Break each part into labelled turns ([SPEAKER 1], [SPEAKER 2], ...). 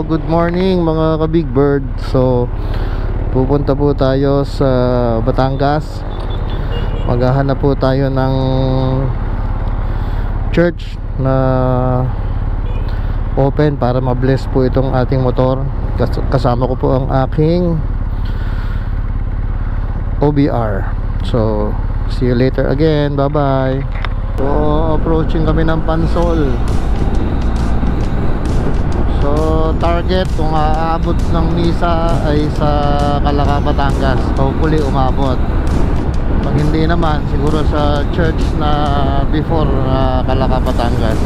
[SPEAKER 1] good morning mga ka-Big Bird. So, pupunta po tayo sa Batangas. Maghahanap po tayo ng church na open para ma-bless po itong ating motor. Kasama ko po ang aking OBR. So, see you later again. Bye bye. So, approaching kami ng Pansol. So, target kung aabot ng misa ay sa Calaca, Batangas. Hopefully umabot. Pag hindi naman, siguro sa church na before Calaca, Batangas.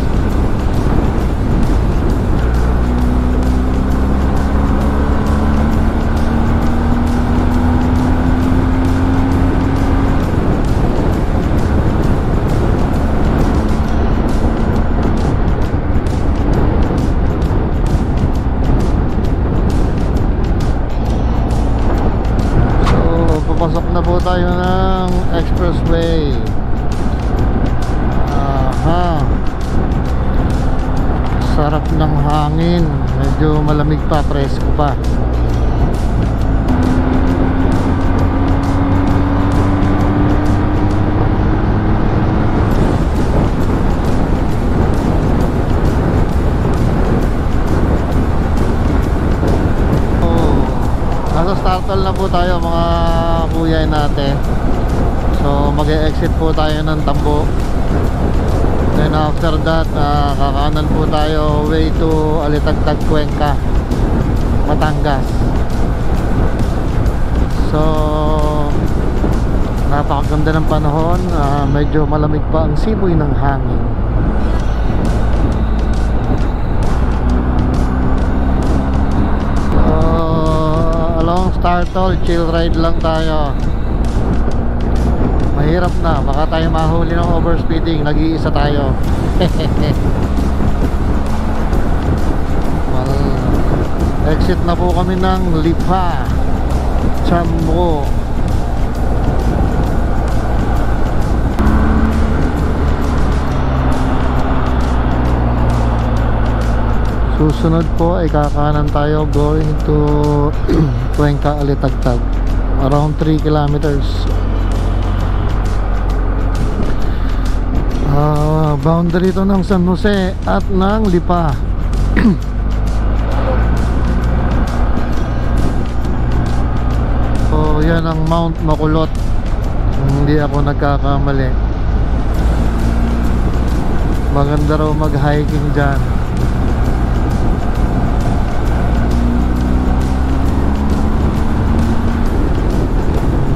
[SPEAKER 1] Pasok na po tayo ng expressway. Sarap ng hangin. Medyo malamig pa, presko pa. Nasa startle na po tayo mga kuya natin. So mag-e-exit po tayo ng Tambo. Then after that kakanan po tayo way to Alitagtag, Cuenca, Batangas. So napakaganda ng panahon. Medyo malamig pa ang simoy ng hangin. Startle, chill ride lang tayo. Mahirap na, baka tayo mahuli ng overspeeding. Nag-iisa tayo. Well, exit na po kami ng Lipa, Chambo. Susunod po ay kakanan tayo going to Cuenca, Alitagtag. Around 3 kilometers. Boundary ito ng San Jose at ng Lipa. So yan ang Mount Makulot. Hindi ako nagkakamali. Maganda raw mag-hiking dyan.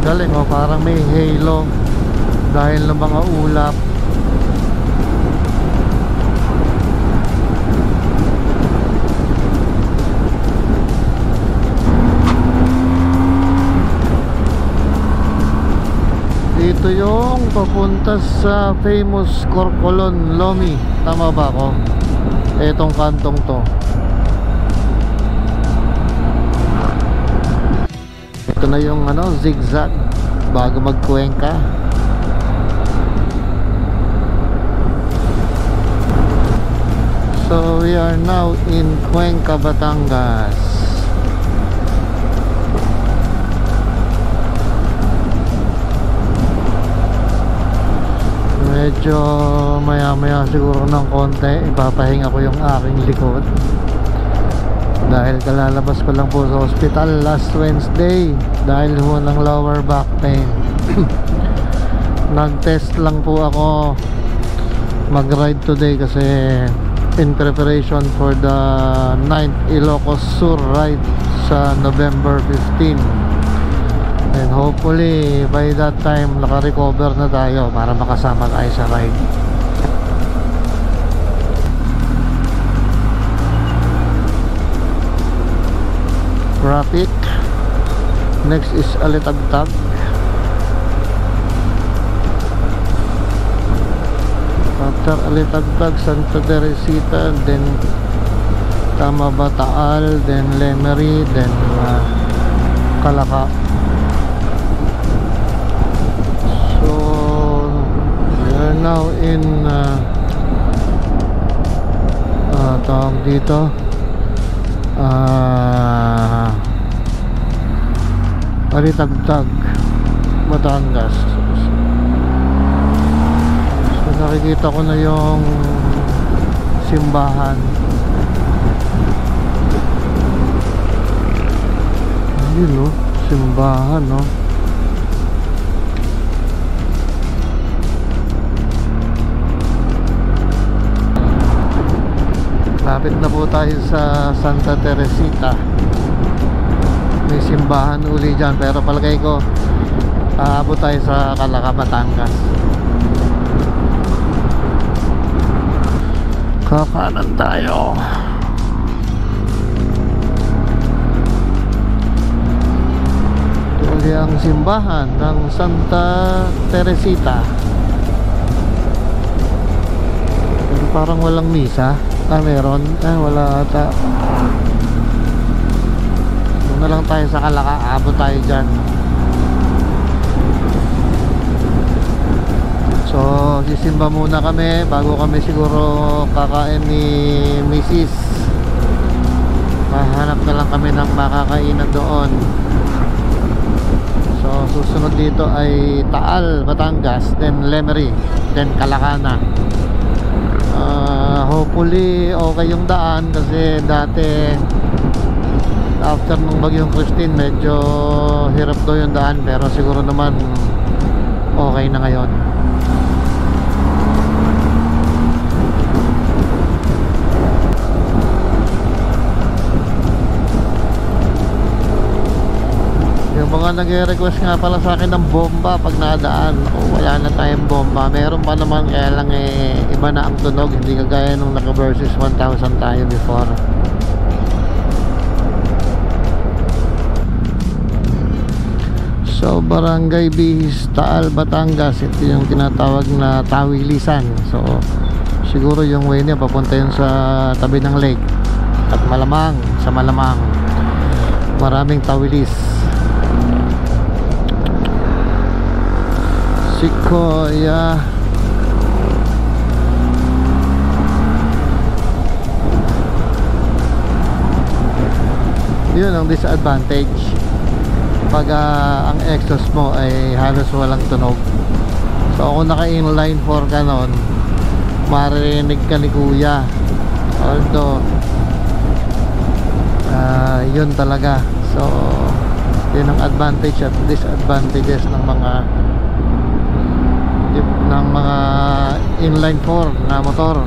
[SPEAKER 1] Galing parang may halo dahil ng mga ulap. Dito yung papunta sa famous Corcolon, Lomi. Tama ba ako? Etong kantong to. Ito na yung zigzag bago mag-Cuenca. So we are now in Cuenca, Batangas. Medyo maya-maya siguro ng konti ipapahinga ko yung aking likod. Dahil kalalabas ko lang po sa hospital last Wednesday dahil ho ng lower back pain. Nag-test lang po ako mag-ride today kasi in preparation for the 9th Ilocos Sur ride sa November 15. And hopefully by that time naka-recover na tayo para makasama tayo sa ride. Traffic. Next is Alitagtag. After Alitagtag, Santa Teresita, then Tama ba Taal, then Lemery, then Calaca. So we are now in tawag dito Aritagtag, Batangas. So nakikita ko na yung simbahan. Yun no, simbahan no. Lapit na po tayo sa Santa Teresita. May simbahan uli dyan, pero palagay ko aabot tayo sa Calaca, Batangas. Kakanan tayo. Ito uli ang simbahan ng Santa Teresita. Pero parang walang misa. Meron? Wala ata. Doon na lang tayo sa Calaca, aabot tayo dyan. So sisimba muna kami bago kami siguro kakain ni Mrs. Mahanap na lang kami ng makakainan doon. So susunod dito ay Taal, Batangas, then Lemery, then Calaca na. Hopefully okay yung daan, kasi dati after nung bagyong Christine medyo hirap daw yung daan, pero siguro naman okay na ngayon. Yung mga nag-request nga pala sa akin ng bomba pag nadaan, wala na tayong bomba. Meron pa naman, kaya lang iba na ang tunog, hindi kagaya nung naka versus 1,000 tayo before. So Barangay Bihis, Taal, Batangas, ito yung tinatawag na Tawilisan. So siguro yung way niya papunta yun sa tabi ng lake. At malamang, sa malamang maraming tawilis. Sequoia. Yun ang disadvantage pag ang exhaust mo ay halos walang tunog. So kung naka-inline 4 ka nun, maririnig ka ni kuya. Although yun talaga. So yun ang advantage at disadvantages ng mga inline 4 na motor.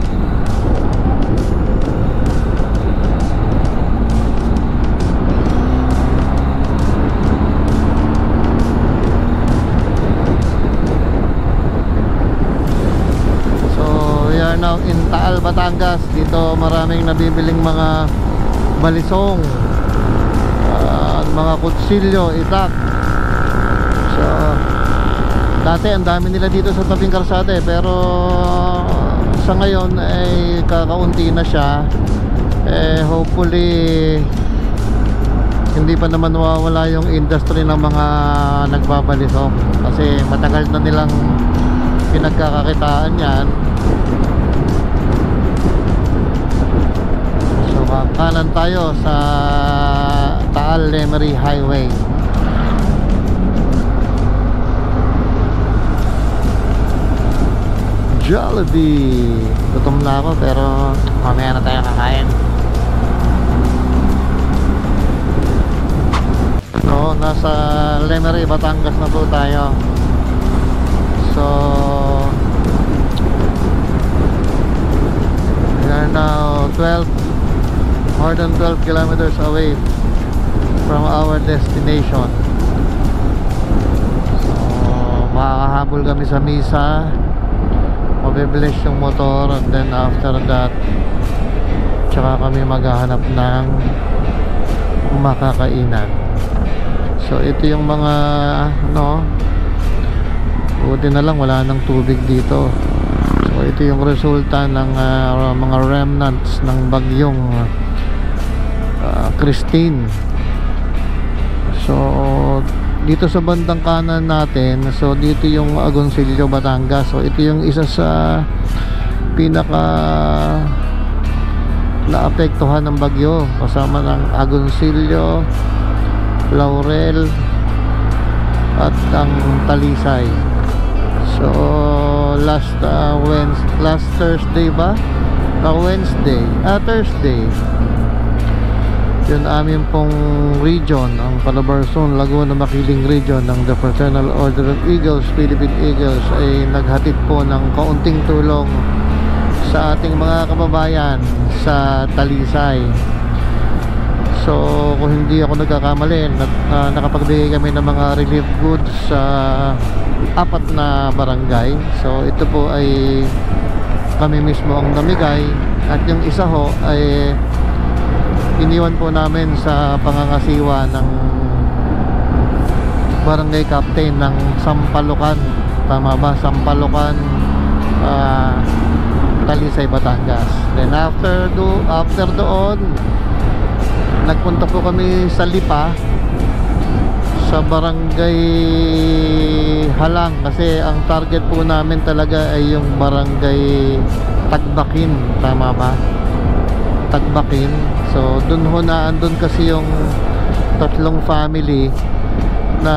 [SPEAKER 1] So we are now in Taal, Batangas. Dito maraming nabibiling mga balisong, mga kutsilyo, itak. So dati ang dami nila dito sa tabing kalsada pero sa ngayon ay kakaunti na siya. Hopefully hindi pa naman mawawala yung industry ng mga nagbabalisok, kasi matagal na nilang pinagkakakitaan yan. So kanan tayo sa Taal Lemery Highway. Jollibee. Gutom na ako pero mamaya na tayo kakain. So nasa Lemery, Batangas na po tayo. So we are now more than 12 kilometers away from our destination. So makakahabol kami sa misa, mabibilis yung motor, and then after that tsaka kami maghahanap ng makakainan. So ito yung mga buti na lang wala nang tubig dito. So ito yung resulta ng mga remnants ng bagyong Christine. So dito sa bandang kanan natin, so dito yung Agoncillo, Batangas. So ito yung isa sa pinaka naapektuhan ng bagyo, kasama ng Agoncillo, Laurel, at ang Talisay. So last Thursday ba? Thursday, yun amin pong region, ang Calabarzon, Laguna, Makiling region ng the Fraternal Order of Eagles, Philippine Eagles, ay naghatid po ng kaunting tulong sa ating mga kababayan sa Talisay. So kung hindi ako nagkakamali, nakapagbigay kami ng mga relief goods sa 4 na barangay. So ito po ay kami mismo ang namigay, at yung isa ho ay iniwan po namin sa pangangasiwa ng barangay captain ng Sampalucan, tama ba? Sampalucan, Talisay, Batangas. Then after doon, nagpunta po kami sa Lipa, sa barangay Halang, kasi ang target po namin talaga ay yung barangay Tagbakin, tama ba? Tagbakin. So dun ho na andun kasi yung 3 family na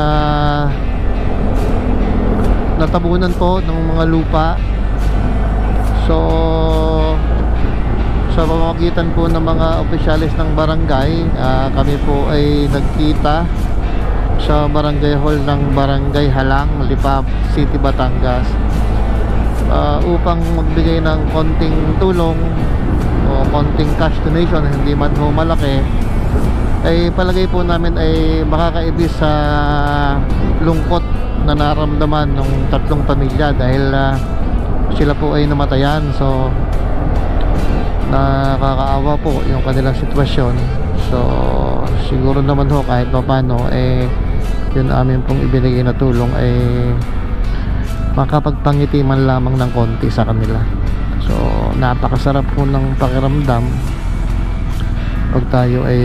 [SPEAKER 1] natabunan po ng mga lupa. So sa pamamagitan po ng mga opisyalis ng barangay, kami po ay nagkita sa barangay hall ng barangay Halang, Lipa City, Batangas, upang magbigay ng konting tulong o konting cash donation, hindi man ho malaki, ay palagay po namin ay makakaibis sa lungkot na naramdaman ng 3 pamilya dahil sila po ay namatayan. So nakakaawa po yung kanilang sitwasyon. So siguro naman ho kahit paano yun amin pong ibinigay na tulong ay makapagpangiti man lamang ng konti sa kanila. So napakasarap po ng pakiramdam pag tayo ay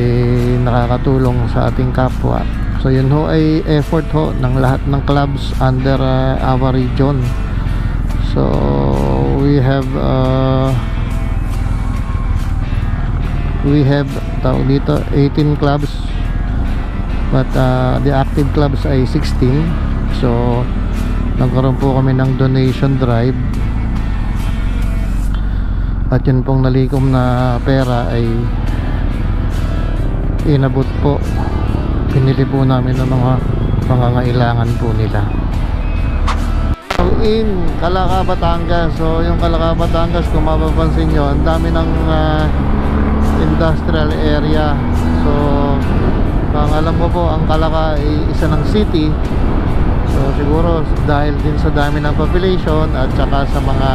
[SPEAKER 1] nakakatulong sa ating kapwa. So yun ho ay effort ho ng lahat ng clubs under our region. So we have tawag dito 18 clubs, but the active clubs ay 16. So nagkaroon po kami ng donation drive, at yun pong nalikom na pera ay inabot po, pinili po namin ng mga pangangailangan po nila. So in Calaca, Batangas, so yung Calaca, Batangas, kung mapapansin nyo, ang dami ng industrial area. So ang alam ko po, ang Calaca ay isa ng city. So siguro dahil din sa dami ng population at saka sa mga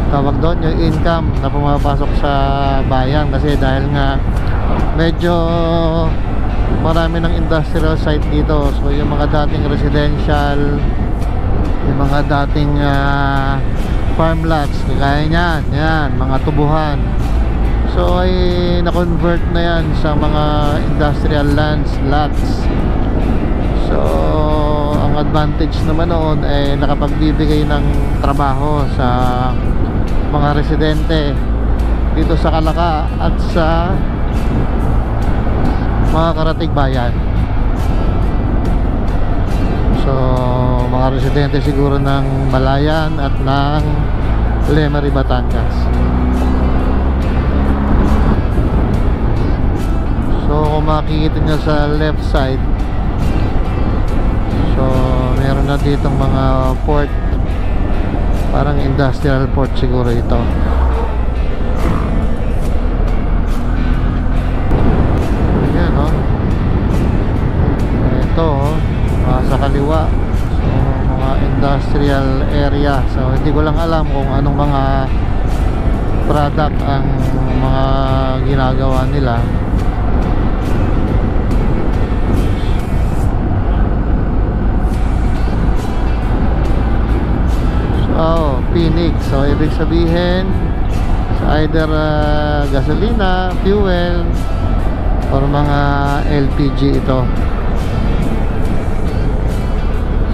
[SPEAKER 1] tawag doon, yung income na pumapasok sa bayan, kasi dahil nga medyo marami ng industrial site dito. So yung mga dating residential, yung mga dating farm lots, kagaya niyan, yan, mga tubuhan, so ay na-convert na yan sa mga industrial lots. So ang advantage naman noon ay nakapagbibigay ng trabaho sa mga residente dito sa Calaca at sa mga karatig bayan. So mga residente siguro ng Malayan at ng Lemery, Batangas. So kung makikita nyo sa left side, so meron na ditong mga port, parang industrial port siguro ito. Ayan o, ito sa kaliwa, so mga industrial area. So hindi ko lang alam kung anong mga product ang mga ginagawa nila. Phoenix, so ibig sabihin either gasolina, fuel, or mga LPG ito.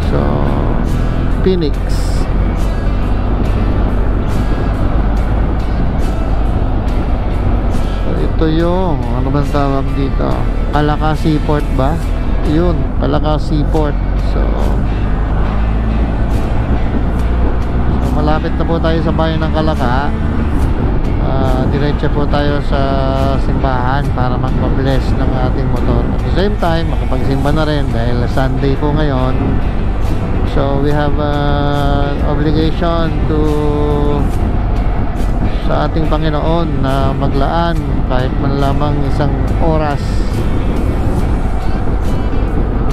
[SPEAKER 1] So Phoenix. So ito yung ano bang tawag dito, Calaca Seaport ba? Yun, Calaca Seaport. malapit na po tayo sa bayan ng Calaca. Diretso po tayo sa simbahan para magpa-bless ng ating motor. At the same time, makapagsimba na rin dahil Sunday po ngayon. So we have obligation to sa ating Panginoon na maglaan kahit man lamang isang oras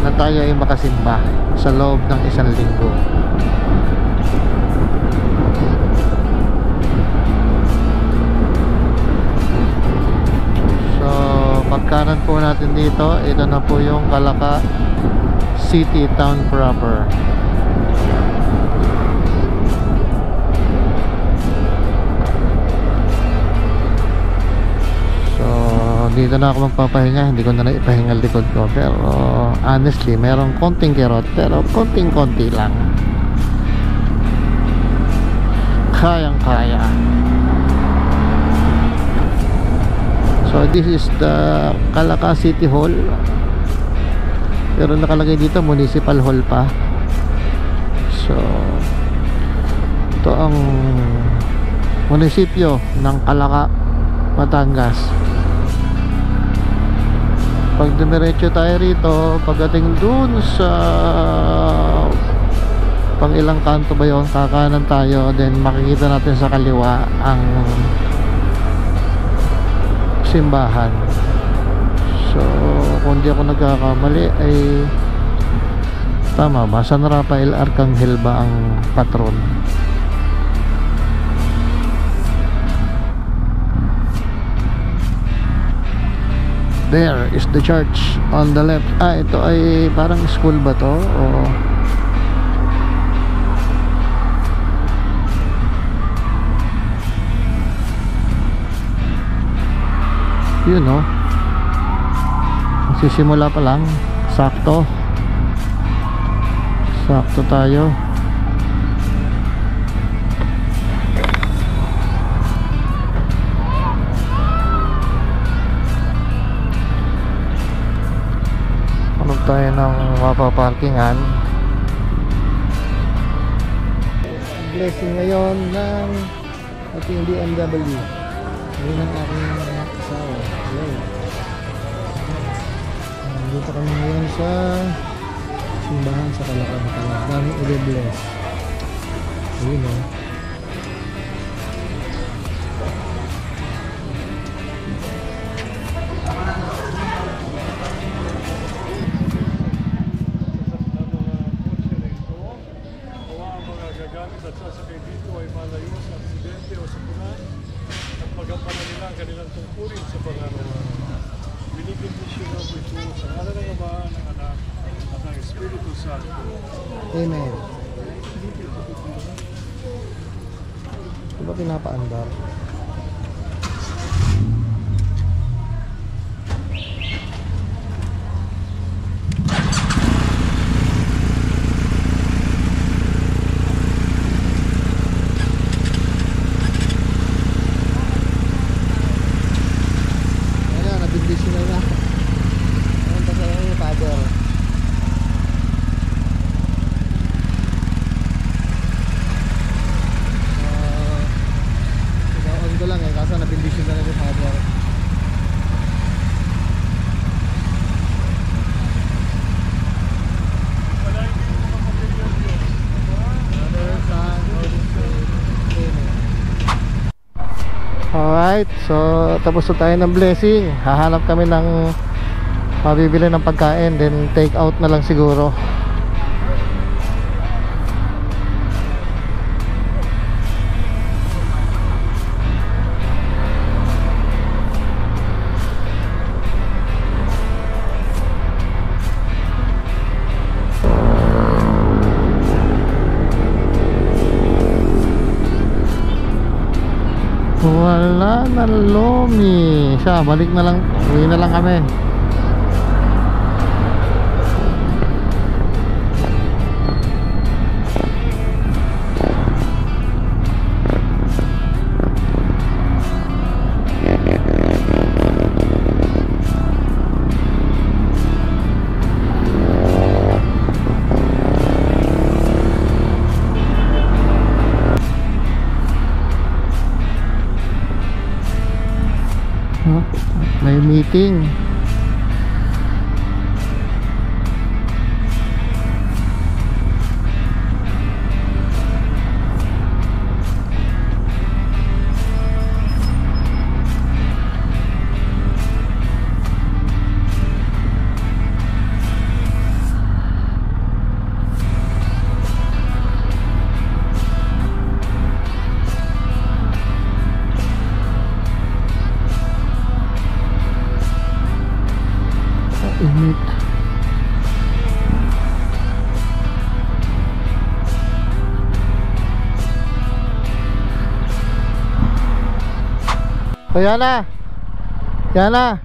[SPEAKER 1] na tayo ay makasimba sa loob ng isang linggo. So pagkanan po natin dito, ito na po yung Calaca City Town proper. Dito na ako magpapahinga, hindi ko na ipahinga likod ko, pero honestly merong konting kirot, pero konting-konti lang, kayang kaya. So this is the Calaca City Hall, pero nakalagay dito Municipal Hall pa. So ito ang munisipyo ng Calaca, Batangas. Pag dumiretso tayo rito, pagdating dun sa pang ilang kanto ba yun, kakanan tayo, then makikita natin sa kaliwa ang simbahan. So kung di ako nagkakamali ay tama ba? San Rafael Arcangel ba ang patron? There is the church on the left. Ito ay parang school ba to? O yun, no? Magsisimula pa lang. Sakto tayo. Tayo ng mapaparkingan. Blessing ngayon ng ating BMW. Ngayon ang aking asawa. Dito kami ngayon sa simbahan sa Calaca. Daming i-bless. Ayun, o.
[SPEAKER 2] At sasakay dito ay malayo sa aksidente o sa punan at magampanan nila ang kanilang tungkulin sa pangarawan. Binibindisyon na po ito sa ngalan ng Ama, ng Anak, at ng Espiritu Santo.
[SPEAKER 1] Amen. Diba pinapaandar? Alright, so tapos na tayo ng blessing. Hahanap kami ng mabibili ng pagkain, then take out na lang siguro. Wala na lomi. Siya, balik na lang. Uwi na lang kami. Chowking. Init. O Yana, Yana,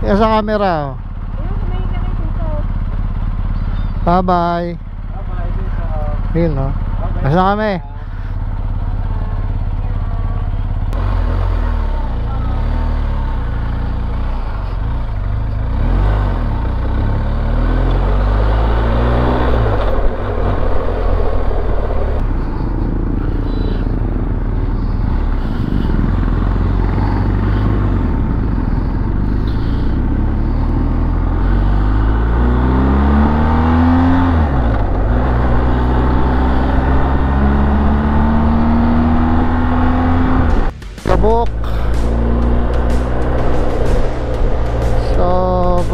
[SPEAKER 1] yan sa camera, oh. Bye bye. Yun, no? Nasa kami. Tabuk. So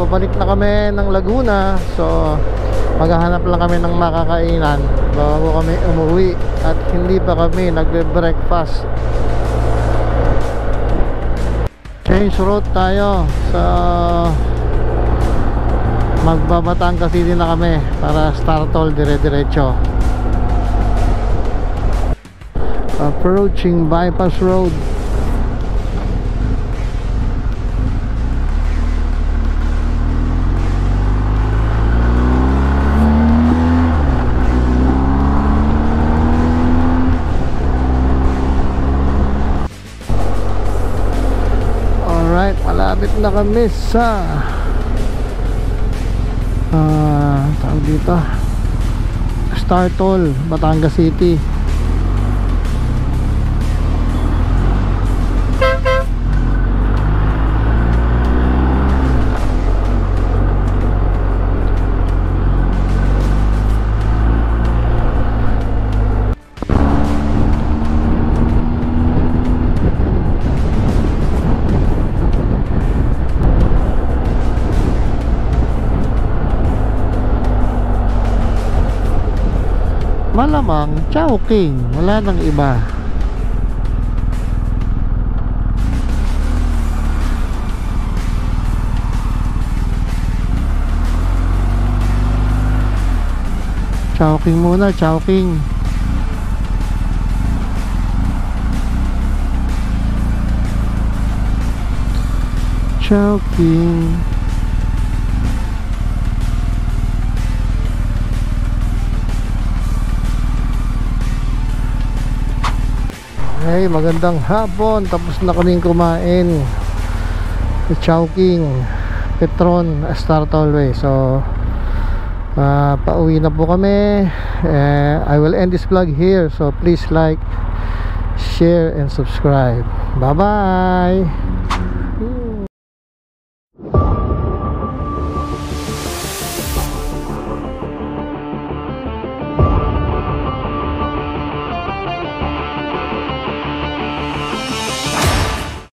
[SPEAKER 1] babalik na kami ng Laguna. So maghahanap lang kami ng makakainan bago kami umuwi. At hindi pa kami nagbe-breakfast. Change route tayo. So magbabatangas City na kami para Star Toll dire-diretso. Approaching Bypass Road. Alright, malapit na kami sa tawag dito, Star Toll, Batangas City. Malamang Chowking, wala nang iba. Chowking muna, Chowking. Chowking. Hey, magandang hapon. Tapos na kaming kumain sa Chowking, Petron, Star Tollway. So pauwi na po kami. I will end this vlog here. So please like, share and subscribe. Bye bye.